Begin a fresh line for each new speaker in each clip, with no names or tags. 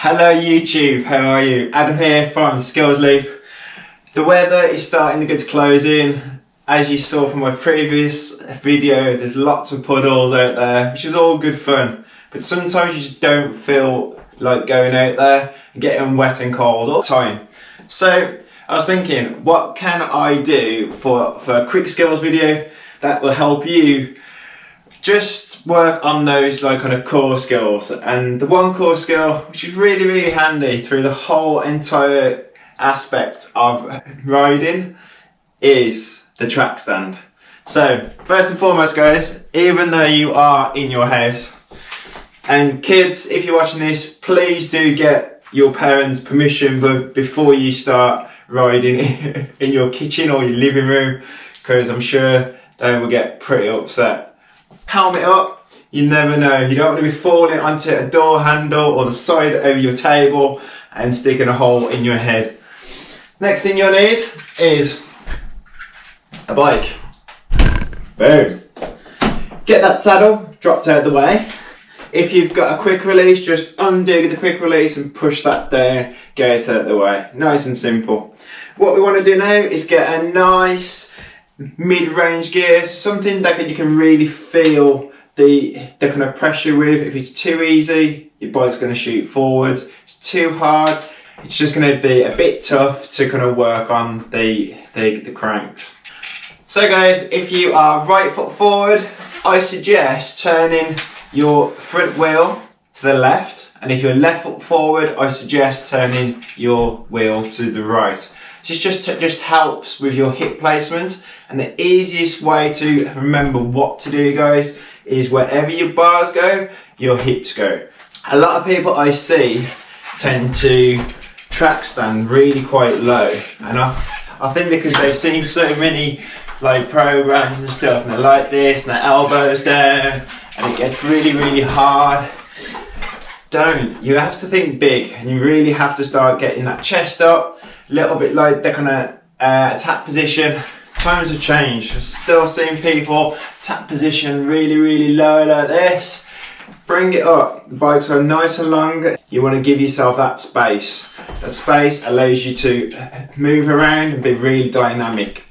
Hello YouTube, how are you? Adam here from Skillsloop. The weather is starting to get close in. As you saw from my previous video, there's lots of puddles out there, which is all good fun. But sometimes you just don't feel like going out there and getting wet and cold all the time. So I was thinking, what can I do for a quick skills video that will help you just work on those kind of core skills. And the one core skill which is really handy through the whole entire aspect of riding is the Trackstand. So first and foremost guys, even though you are in your house, and kids, if you're watching this, please do get your parents' permission before you start riding in your kitchen or your living room, because I'm sure they will get pretty upset. Helmet up, you never know. You don't want to be falling onto a door handle or the side over your table and sticking a hole in your head. Next thing you'll need is a bike. Boom. Get that saddle dropped out of the way. If you've got a quick release, just undo the quick release and push that down, get it out of the way. Nice and simple. What we want to do now is get a nice mid-range gear, something that you can really feel the kind of pressure with. If it's too easy, your bike's going to shoot forwards. If it's too hard, it's just going to be a bit tough to kind of work on the cranks. So guys, if you are right foot forward, I suggest turning your front wheel to the left, and if you're left foot forward, I suggest turning your wheel to the right. This just helps with your hip placement, and the easiest way to remember what to do guys is wherever your bars go, your hips go. A lot of people I see tend to track stand really quite low, and I think because they've seen so many programs and stuff, and they're like this and their elbows down and it gets really hard. Don't. You have to think big, and you really have to start getting that chest up, a little bit like the kind of attack position. Times have changed. I'm still seeing people attack position really low like this. Bring it up. The bikes are nice and long. You want to give yourself that space. That space allows you to move around and be really dynamic.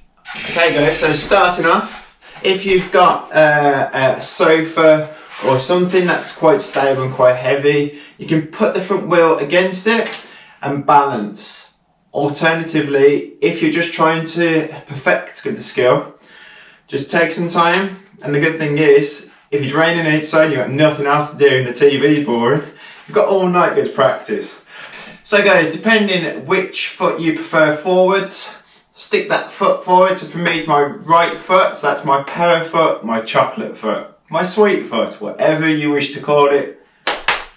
Okay guys, so starting off, if you've got a sofa or something that's quite stable and quite heavy, you can put the front wheel against it and balance. Alternatively, if you're just trying to perfect the skill, just take some time. And the good thing is, if it's raining outside, you've got nothing else to do and the TV's boring, you've got all night good practice. So guys, depending which foot you prefer forwards, stick that foot forward. So for me, it's my right foot, so that's my power foot, my chocolate foot, my sweet foot, whatever you wish to call it,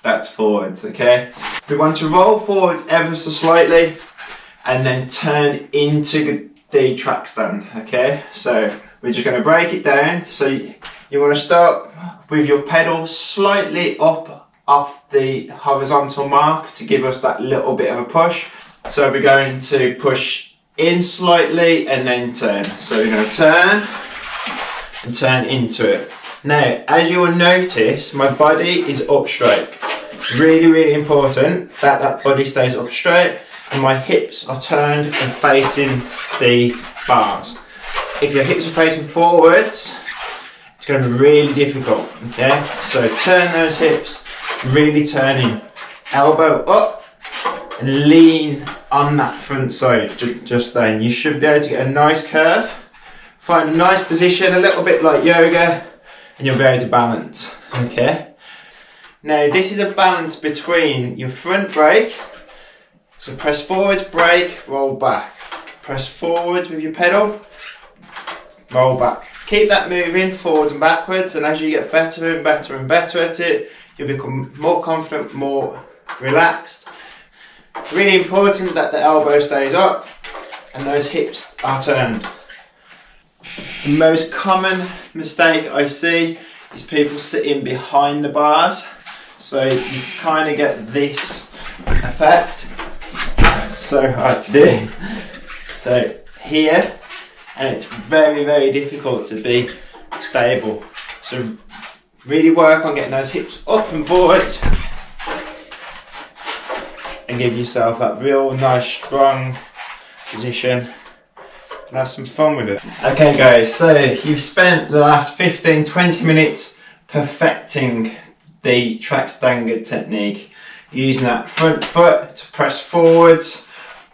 that's forwards, okay? We want to roll forwards ever so slightly and then turn into the track stand, okay? So we're just going to break it down. So you want to start with your pedal slightly up off the horizontal mark to give us that little bit of a push. So we're going to push in slightly and then turn. So we're going to turn and turn into it. Now, as you will notice, my body is up straight. Really important that that body stays up straight and my hips are turned and facing the bars. If your hips are facing forwards, it's going to be really difficult, okay? So turn those hips, really turning, elbow up and lean on that front side, just then. You should be able to get a nice curve, find a nice position, a little bit like yoga, and you'll be able to balance, okay? Now this is a balance between your front brake, so press forwards, brake, roll back. Press forwards with your pedal, roll back. Keep that moving forwards and backwards, and as you get better and better at it, you'll become more confident, more relaxed. Really important that the elbow stays up and those hips are turned. The most common mistake I see is people sitting behind the bars, so you kind of get this effect. So hard to do. So here, and it's very difficult to be stable. So really work on getting those hips up and forwards give yourself that real nice strong position and have some fun with it. Okay guys, so you've spent the last 15-20 minutes perfecting the Trackstand technique, using that front foot to press forwards,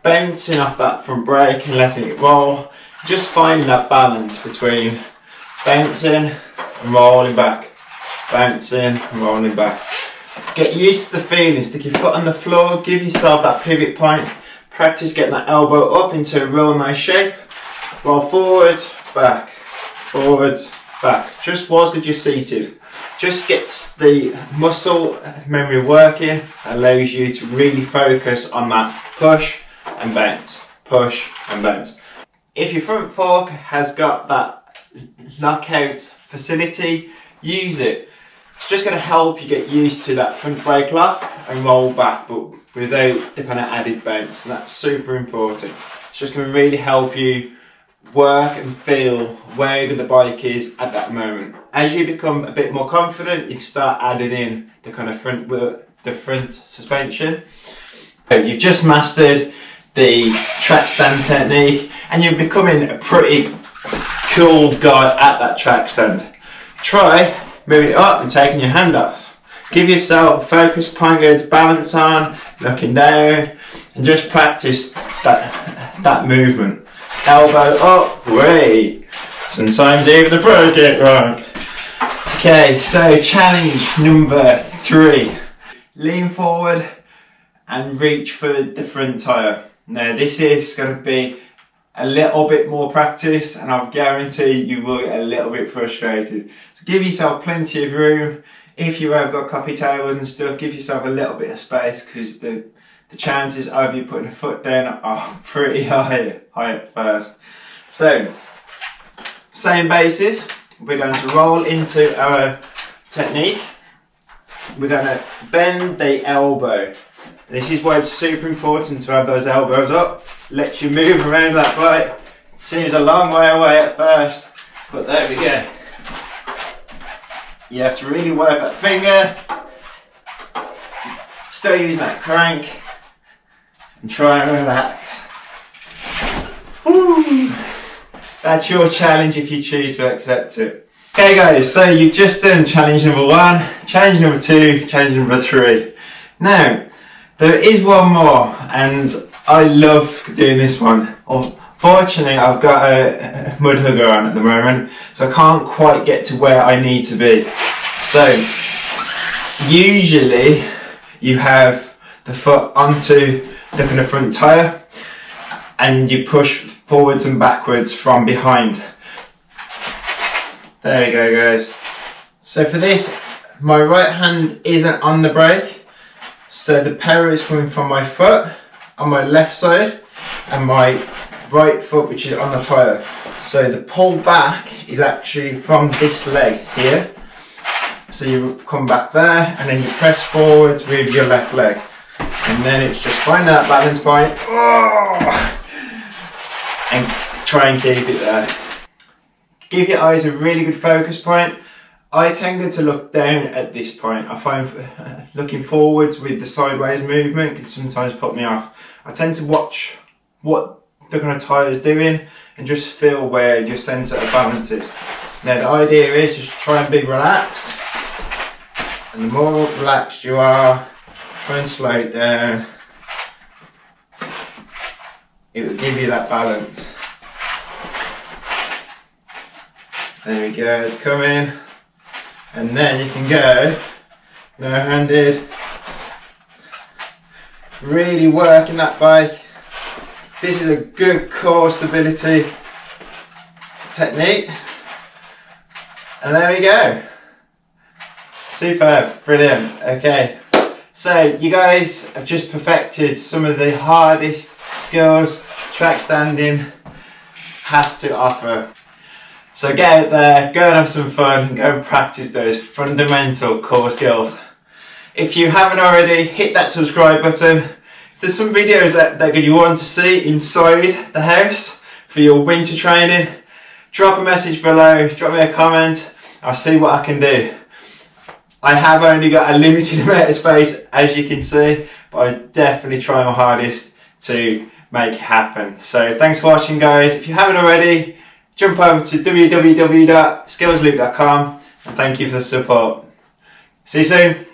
bouncing off that front brake and letting it roll, just finding that balance between bouncing and rolling back, bouncing and rolling back. Get used to the feeling, stick your foot on the floor, give yourself that pivot point, practice getting that elbow up into a real nice shape, roll forwards, back, just whilst you're seated. Just gets the muscle memory working, allows you to really focus on that push and bounce, push and bounce. If your front fork has got that knockout facility, use it. It's just going to help you get used to that front brake lock and roll back, but without the kind of added bounce, and that's super important. It's just going to really help you work and feel where the bike is at that moment. As you become a bit more confident, you can start adding in the kind of front suspension. You've just mastered the Trackstand technique and you're becoming a pretty cool guy at that Trackstand. Try moving it up and taking your hand off. Give yourself a focus point, go to balance on, looking down, and just practice that movement. Elbow up, way. Sometimes even the pro get wrong. Okay, so challenge number 3. Lean forward and reach for the front tyre. Now this is going to be a little bit more practice and I'll guarantee you will get a little bit frustrated. So give yourself plenty of room. If you have got coffee tables and stuff, give yourself a little bit of space, because the chances of you putting a foot down are pretty high at first. So, same basis, we're going to roll into our technique. We're going to bend the elbow. This is why it's super important to have those elbows up. Lets you move around that bike. It seems a long way away at first, but there we go. You have to really work that finger. Still using that crank. And try and relax. Woo. That's your challenge if you choose to accept it. Okay guys, so you've just done challenge number 1, challenge number 2, challenge number 3. Now, there is one more, and I love doing this one. Fortunately, I've got a mud hugger on at the moment, so I can't quite get to where I need to be. So, usually you have the foot onto the kind of front tyre and you push forwards and backwards from behind. There we go guys. So for this, my right hand isn't on the brake, so the power is coming from my foot on my left side and my right foot which is on the tyre. So the pull back is actually from this leg here. So you come back there and then you press forward with your left leg. And then it's just find that balance point, and try and keep it there. Give your eyes a really good focus point. I tend to look down at this point. I find looking forwards with the sideways movement can sometimes put me off. I tend to watch what the kind of tyre is doing and just feel where your centre of balance is. Now the idea is just try and be relaxed, and the more relaxed you are, try and slow it down. It will give you that balance. There we go, it's coming. And then you can go no-handed. Really working that bike. This is a good core stability technique. And there we go. Superb, brilliant. Okay. So you guys have just perfected some of the hardest skills Trackstanding has to offer. So get out there, go and have some fun, and go and practice those fundamental core skills. If you haven't already, hit that subscribe button. If there's some videos that you want to see inside the house for your winter training, drop a message below, drop me a comment, I'll see what I can do. I have only got a limited amount of space, as you can see, but I definitely try my hardest to make it happen. So thanks for watching, guys. If you haven't already, jump over to www.skillsloop.com and thank you for the support. See you soon.